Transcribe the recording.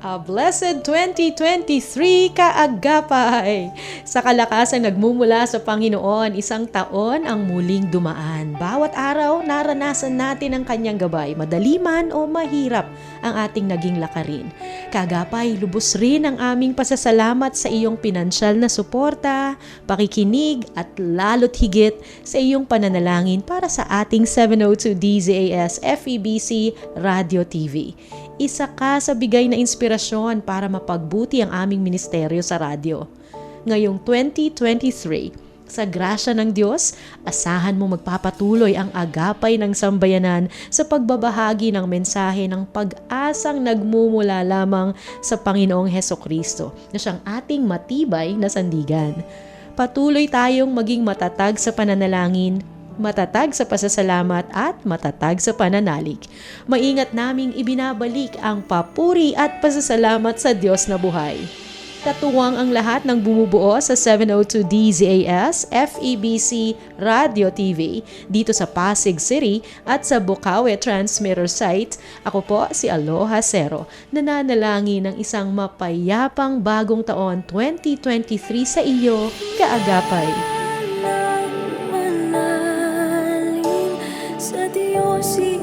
A blessed 2023 kaagapay! Sa kalakasang nagmumula sa Panginoon, isang taon ang muling dumaan. Bawat araw, naranasan natin ang kanyang gabay, madali man o mahirap ang ating naging lakarin. Kaagapay, lubos rin ang aming pasasalamat sa iyong pinansyal na suporta, pakikinig at lalo't higit sa iyong pananalangin para sa ating 702 DZAS FEBC Radio TV. Isa ka sa bigay na inspirasyon para mapagbuti ang aming ministeryo sa radyo. Ngayong 2023, sa grasya ng Diyos, asahan mo magpapatuloy ang agapay ng sambayanan sa pagbabahagi ng mensahe ng pag-asang nagmumula lamang sa Panginoong Hesukristo na siyang ating matibay na sandigan. Patuloy tayong maging matatag sa pananalangin, matatag sa pasasalamat at matatag sa pananalig. Maingat naming ibinabalik ang papuri at pasasalamat sa Diyos na buhay. Katuwang ang lahat ng bumubuo sa 702 DZAS FEBC Radio TV dito sa Pasig City at sa Bukawi Transmitter Site. Ako po si Aloha Cero, nananalangin ng isang mapayapang bagong taon 2023 sa iyo, kaagapay. Sa Diyos